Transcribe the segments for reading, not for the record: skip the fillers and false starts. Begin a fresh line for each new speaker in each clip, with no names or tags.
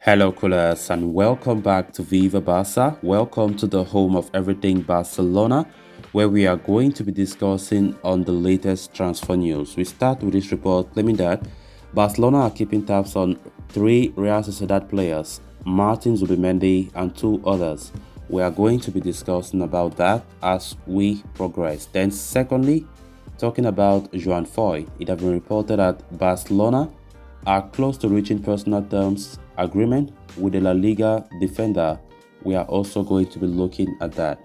Hello, coolers, and welcome back to Viva Barca. Welcome to the home of everything Barcelona, where we are going to be discussing on the latest transfer news. We start with this report claiming that Barcelona are keeping tabs on 3 Real Sociedad players, Martin Zubimendi and 2 others. We are going to be discussing about that as we progress. Then secondly, talking about Juan Foyth, it has been reported that Barcelona are close to reaching personal terms agreement with the La Liga defender. We are also going to be looking at that.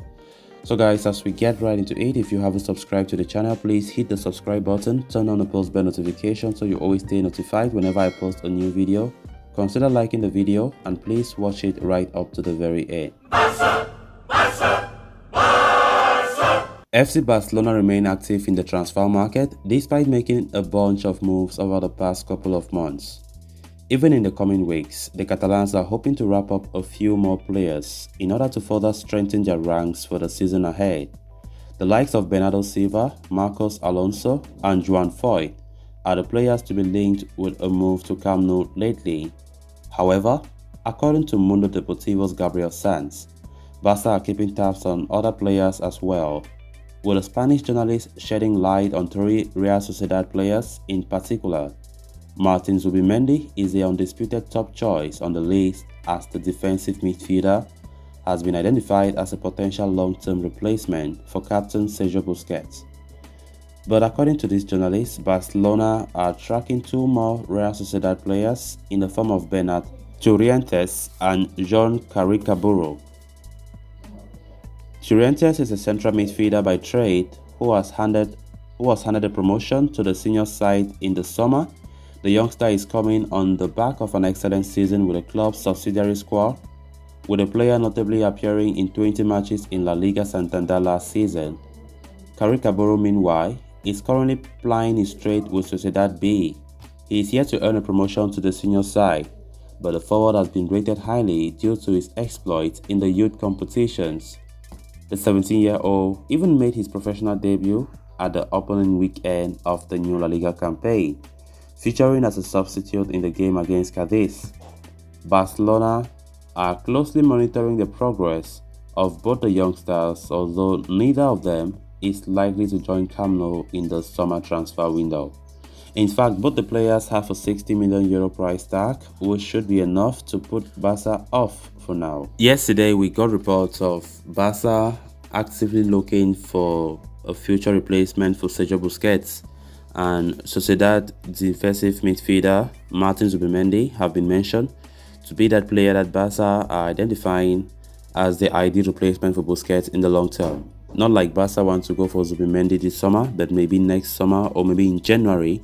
So guys, as we get right into it, if you haven't subscribed to the channel, please hit the subscribe button, turn on the post bell notification so you always stay notified whenever I post a new video. Consider liking the video and please watch it right up to the very end. Barca! Barca! Barca! FC Barcelona remain active in the transfer market despite making a bunch of moves over the past couple of months. Even in the coming weeks, the Catalans are hoping to wrap up a few more players in order to further strengthen their ranks for the season ahead. The likes of Bernardo Silva, Marcos Alonso and Juan Foyth are the players to be linked with a move to Camp Nou lately. However, according to Mundo Deportivo's Gabriel Sanz, Barca are keeping tabs on other players as well, with a Spanish journalist shedding light on 3 Real Sociedad players in particular. Martin Zubimendi is the undisputed top choice on the list as the defensive midfielder has been identified as a potential long-term replacement for captain Sergio Busquets. But according to this journalist, Barcelona are tracking 2 more Real Sociedad players in the form of Bernat Churientes and John Caricaburo. Churientes is a central midfielder by trade who was handed a promotion to the senior side in the summer. The youngster is coming on the back of an excellent season with the club's subsidiary squad, with the player notably appearing in 20 matches in La Liga Santander last season. Caricaburo, meanwhile, is currently plying his trade with Sociedad B. He is yet to earn a promotion to the senior side, but the forward has been rated highly due to his exploits in the youth competitions. The 17-year-old even made his professional debut at the opening weekend of the new La Liga campaign, featuring as a substitute in the game against Cadiz. Barcelona are closely monitoring the progress of both the youngsters, although neither of them is likely to join Camp Nou in the summer transfer window. In fact, both the players have a €60 million price tag, which should be enough to put Barca off for now. Yesterday, we got reports of Barca actively looking for a future replacement for Sergio Busquets, and Sociedad defensive midfielder Martin Zubimendi have been mentioned to be that player that Barca are identifying as the ideal replacement for Busquets in the long term. Not like Barca wants to go for Zubimendi this summer, but maybe next summer or maybe in January,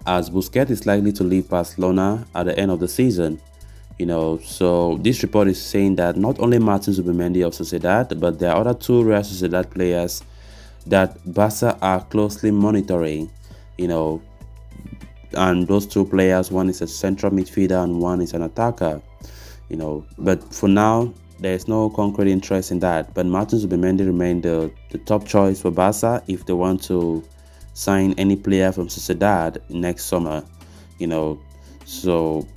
as Busquets is likely to leave Barcelona at the end of the season. So this report is saying that not only Martin Zubimendi of Sociedad, but there are other 2 Real Sociedad players that Barca are closely monitoring. And those 2 players, one is a central midfielder and one is an attacker. But for now, there's no concrete interest in that. But Martin Zubimendi remained the top choice for Barca if they want to sign any player from Sociedad next summer. So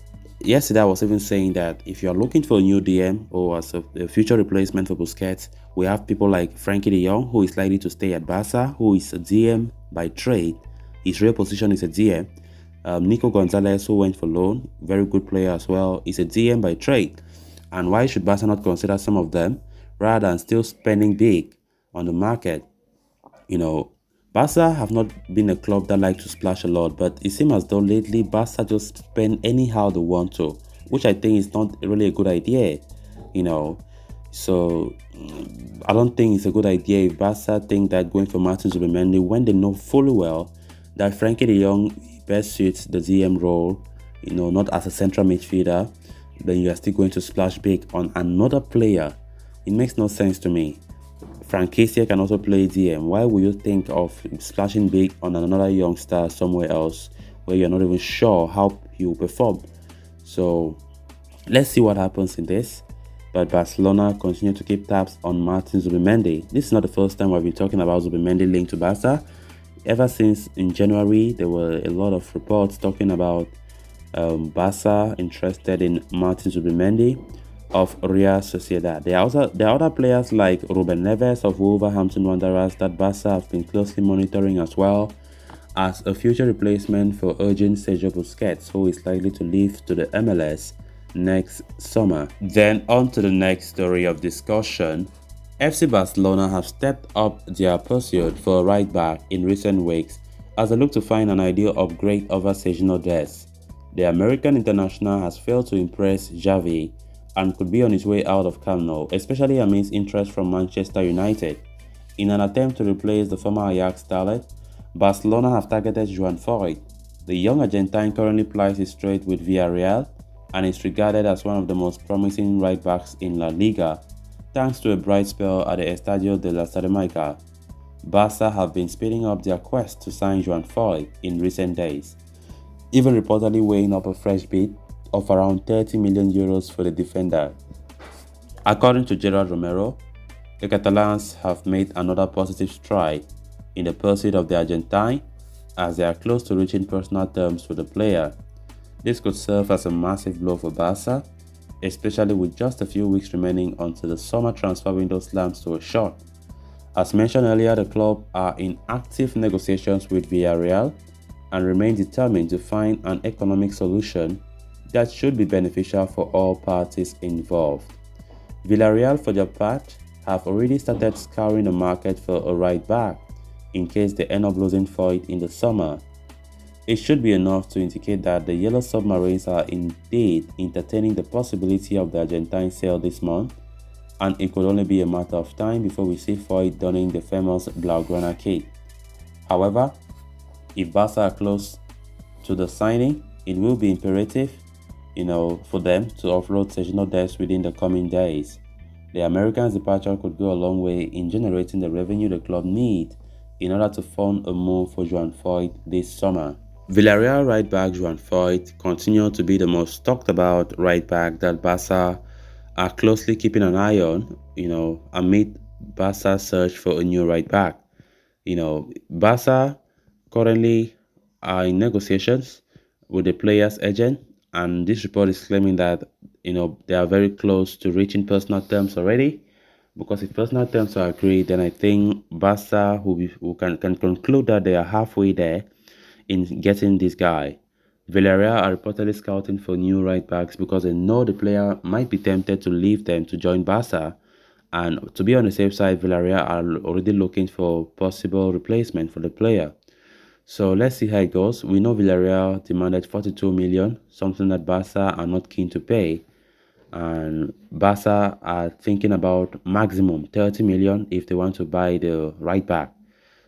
yesterday I was even saying that if you're looking for a new DM or as a future replacement for Busquets, we have people like Frankie de Jong, who is likely to stay at Barca, who is a DM by trade. His real position is a DM. Nico Gonzalez, who went for loan, very good player as well, is a DM by trade. And why should Barca not consider some of them rather than still spending big on the market? Barca have not been a club that like to splash a lot, but it seems as though lately Barca just spend anyhow they want to, which I think is not really a good idea. So I don't think it's a good idea if Barca think that going for Martin Zubimendi when they know fully well that Frankie de Jong best suits the DM role, not as a central midfielder, then you are still going to splash big on another player. It makes no sense to me. Franquista can also play DM. Why would you think of splashing big on another youngster somewhere else where you're not even sure how he will perform? So let's see what happens in this. But Barcelona continue to keep tabs on Martin Zubimendi. This is not the first time we've been talking about Zubimendi linked to Barca. Ever since in January, there were a lot of reports talking about Barca interested in Martin Zubimendi of Real Sociedad. There are other players like Ruben Neves of Wolverhampton Wanderers that Barca have been closely monitoring as well as a future replacement for urgent Sergio Busquets, who is likely to leave to the MLS next summer. Then on to the next story of discussion. FC Barcelona have stepped up their pursuit for a right back in recent weeks as they look to find an ideal upgrade over Sergio Dest. The American international has failed to impress Xavi and could be on his way out of Camp Nou, especially amidst interest from Manchester United. In an attempt to replace the former Ajax starlet, Barcelona have targeted Juan Foyth. The young Argentine currently plies his trade with Villareal and is regarded as one of the most promising right backs in La Liga, thanks to a bright spell at the Estadio de la Ceramica. Barca have been speeding up their quest to sign Juan Foyth in recent days, even reportedly weighing up a fresh bid of around 30 million euros for the defender. According to Gerard Romero, the Catalans have made another positive stride in the pursuit of the Argentine as they are close to reaching personal terms with the player. This could serve as a massive blow for Barca, especially with just a few weeks remaining until the summer transfer window slams to a shut. As mentioned earlier, the club are in active negotiations with Villareal and remain determined to find an economic solution that should be beneficial for all parties involved. Villareal, for their part, have already started scouring the market for a right back in case they end up losing Foyth in the summer. It should be enough to indicate that the Yellow Submarines are indeed entertaining the possibility of the Argentine sale this month, and it could only be a matter of time before we see Foyth donning the famous Blaugrana kit. However, if Barca are close to the signing, it will be imperative, for them to offload Sergio Dest within the coming days. The American's departure could go a long way in generating the revenue the club needs in order to fund a move for Juan Foyth this summer. Villareal right back Juan Foyth continued to be the most talked about right back that Barca are closely keeping an eye on, amid Barca's search for a new right back. Barca currently are in negotiations with the player's agent, and this report is claiming that they are very close to reaching personal terms already. Because if personal terms are agreed, then I think Barca can conclude that they are halfway there in getting this guy. Villareal are reportedly scouting for new right backs because they know the player might be tempted to leave them to join Barca, and to be on the safe side, Villareal are already looking for possible replacement for the player. So let's see how it goes. We know Villareal demanded 42 million, something that Barca are not keen to pay. And Barca are thinking about maximum 30 million if they want to buy the right back.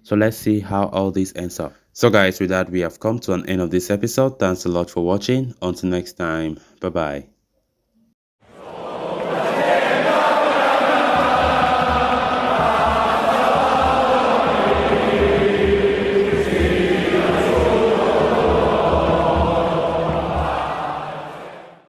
So let's see how all this ends up. So guys, with that, we have come to an end of this episode. Thanks a lot for watching. Until next time, bye bye.